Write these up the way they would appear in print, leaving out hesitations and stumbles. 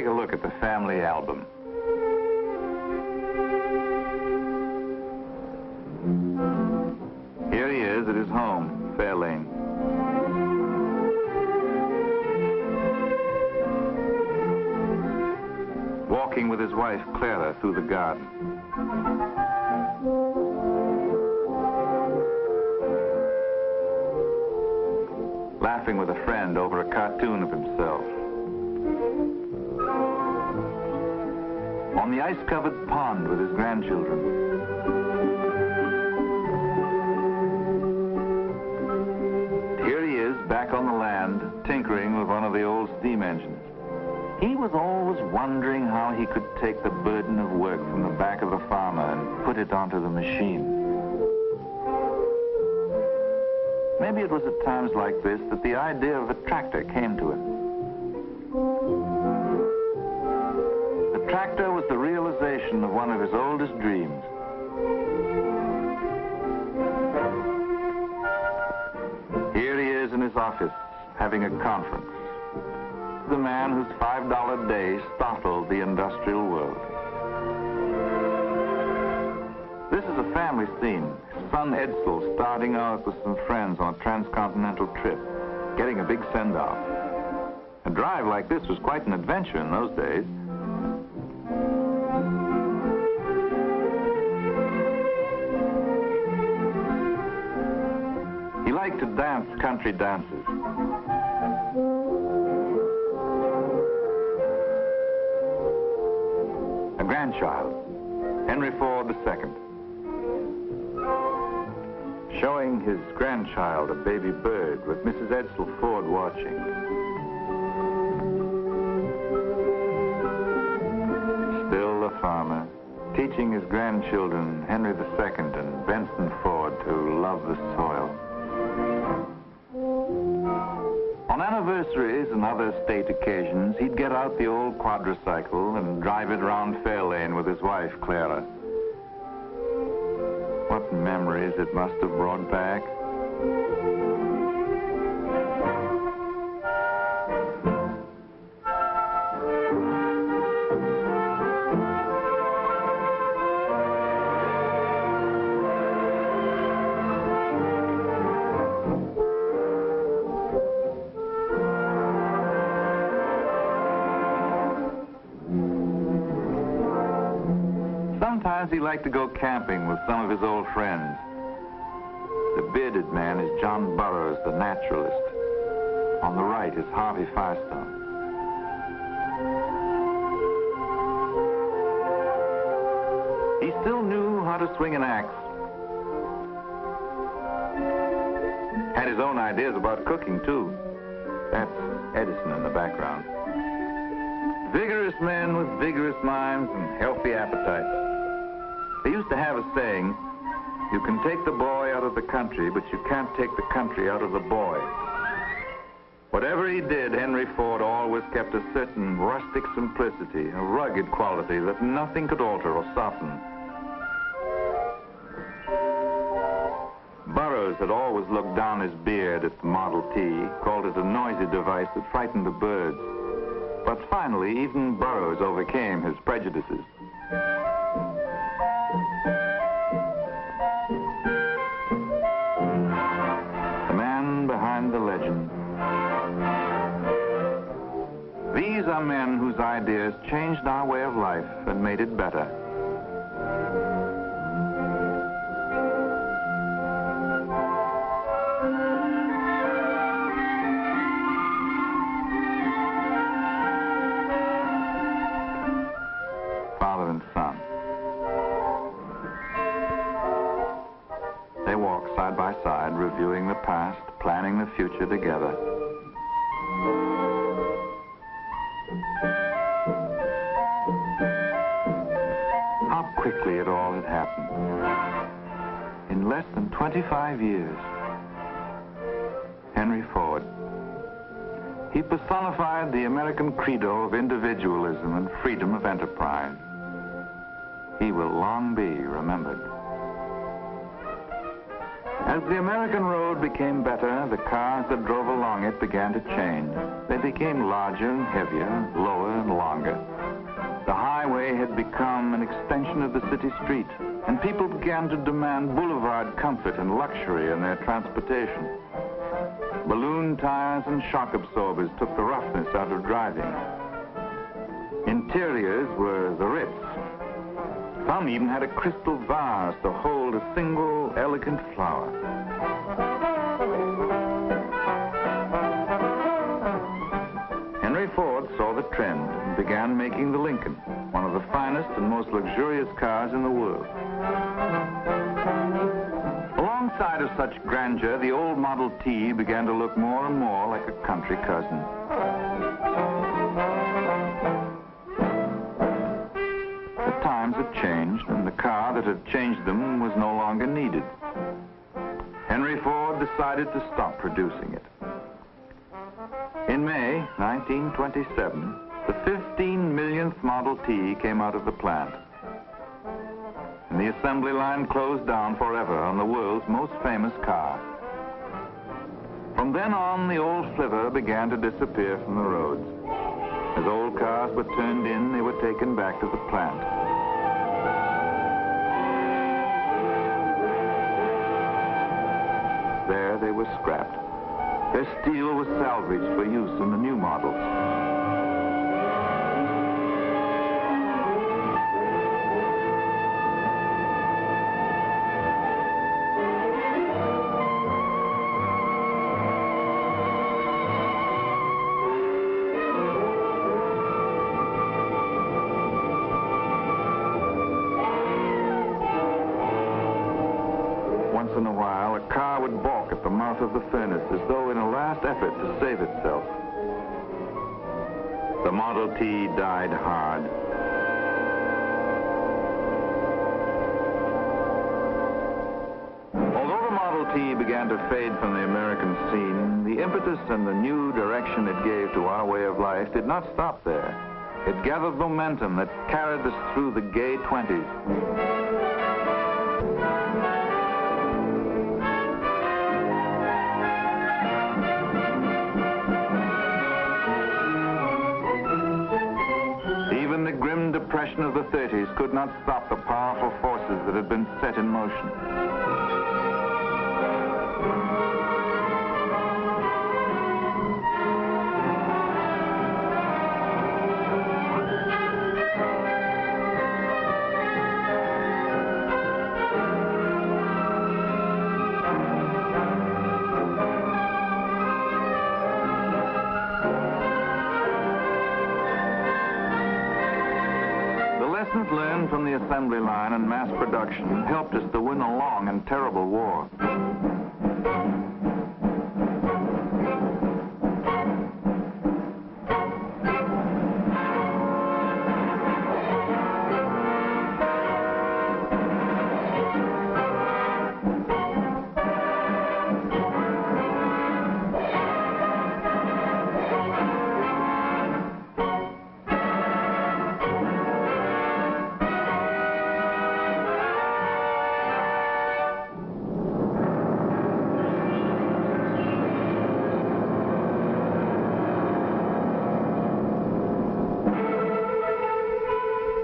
take a look at the family album. Here he is at his home, Fairlane. Walking with his wife, Clara, through the garden. Laughing with a friend over a cartoon of himself. On the ice-covered pond with his grandchildren. Here he is, back on the land, tinkering with one of the old steam engines. He was always wondering how he could take the burden of work from the back of the farmer and put it onto the machine. Maybe it was at times like this that the idea of a tractor came to him. The tractor was the realization of one of his oldest dreams. Here he is in his office, having a conference. The man whose $5 day startled the industrial world. This is a family scene. His son Edsel starting out with some friends on a transcontinental trip, getting a big send-off. A drive like this was quite an adventure in those days. He liked to dance country dances. A grandchild, Henry Ford II, showing his grandchild a baby bird with Mrs. Edsel Ford watching. Still the farmer, teaching his grandchildren, Henry II and Benson Ford, to love the soil. On anniversaries and other state occasions, he'd get out the old quadricycle and drive it around Fairlane with his wife, Clara. What memories it must have brought back. Sometimes he liked to go camping with some of his old friends. The bearded man is John Burroughs, the naturalist. On the right is Harvey Firestone. He still knew how to swing an axe. Had his own ideas about cooking, too. That's Edison in the background. Vigorous men with vigorous minds and healthy appetites. They used to have a saying, you can take the boy out of the country, but you can't take the country out of the boy. Whatever he did, Henry Ford always kept a certain rustic simplicity, a rugged quality that nothing could alter or soften. Burroughs had always looked down his beard at the Model T, called it a noisy device that frightened the birds. But finally, even Burroughs overcame his prejudices. The legend. These are men whose ideas changed our way of life and made it better. Father and son. They walk side by side, reviewing the past, planning the future together. How quickly it all had happened. In less than 25 years. Henry Ford. He personified the American credo of individualism and freedom of enterprise. He will long be remembered. As the American road became better, the cars that drove along it began to change. They became larger and heavier, lower and longer. The highway had become an extension of the city street, and people began to demand boulevard comfort and luxury in their transportation. Balloon tires and shock absorbers took the roughness out of driving. Interiors were the Ritz. Some even had a crystal vase to hold a single elegant flower. Henry Ford saw the trend and began making the Lincoln, one of the finest and most luxurious cars in the world. Alongside of such grandeur, the old Model T began to look more and more like a country cousin. The times had changed, and the car that had changed them was no longer needed. Henry Ford decided to stop producing it. In May 1927, the 15 millionth Model T came out of the plant. And the assembly line closed down forever on the world's most famous car. From then on, the old flivver began to disappear from the roads. As old cars were turned in, they were taken back to the plant. There they were scrapped. Their steel was salvaged for use in the new models. Once in a while, a car would balk at the mouth of the furnace as though in a last effort to save itself. The Model T died hard. Although the Model T began to fade from the American scene, the impetus and the new direction it gave to our way of life did not stop there. It gathered momentum that carried us through the gay 20s. Depression of the 30s could not stop the powerful forces that had been set in motion. Lessons learned from the assembly line and mass production helped us to win a long and terrible war.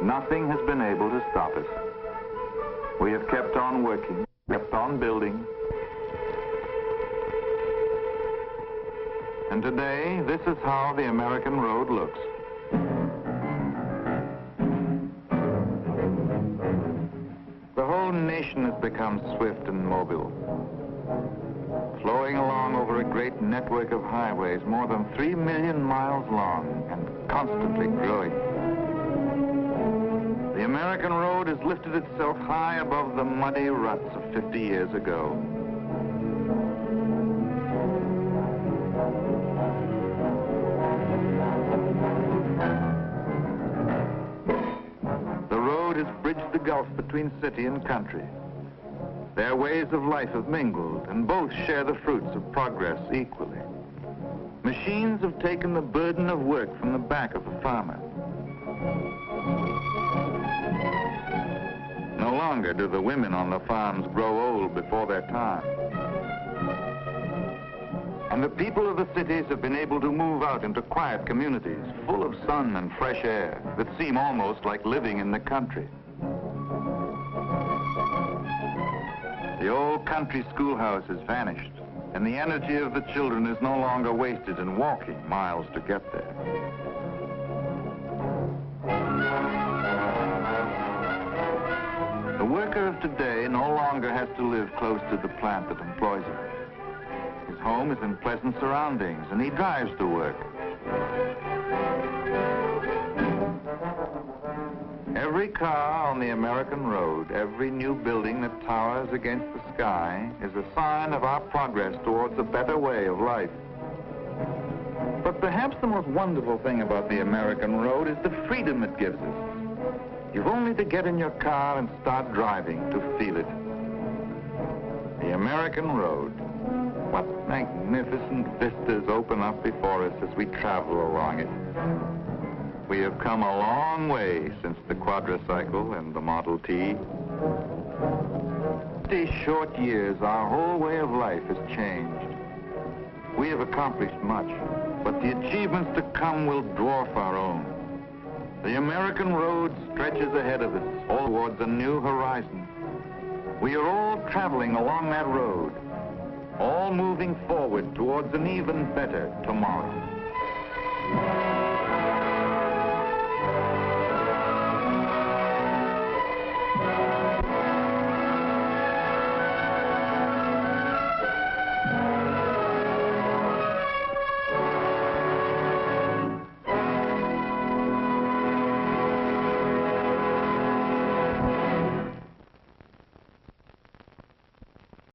Nothing has been able to stop us. We have kept on working, kept on building. And today, this is how the American road looks. The whole nation has become swift and mobile, flowing along over a great network of highways more than 3 million miles long and constantly growing. The American road has lifted itself high above the muddy ruts of 50 years ago. The road has bridged the gulf between city and country. Their ways of life have mingled, and both share the fruits of progress equally. Machines have taken the burden of work from the back of the farmer. No longer do the women on the farms grow old before their time. And the people of the cities have been able to move out into quiet communities full of sun and fresh air that seem almost like living in the country. The old country schoolhouse has vanished, and the energy of the children is no longer wasted in walking miles to get there. The worker of today no longer has to live close to the plant that employs him. His home is in pleasant surroundings, and he drives to work. Every car on the American road, every new building that towers against the sky is a sign of our progress towards a better way of life. But perhaps the most wonderful thing about the American road is the freedom it gives us. You've only to get in your car and start driving to feel it. The American road. What magnificent vistas open up before us as we travel along it. We have come a long way since the quadricycle and the Model T. These short years, our whole way of life has changed. We have accomplished much, but the achievements to come will dwarf our own. The American road stretches ahead of us, all towards a new horizon. We are all traveling along that road, all moving forward towards an even better tomorrow.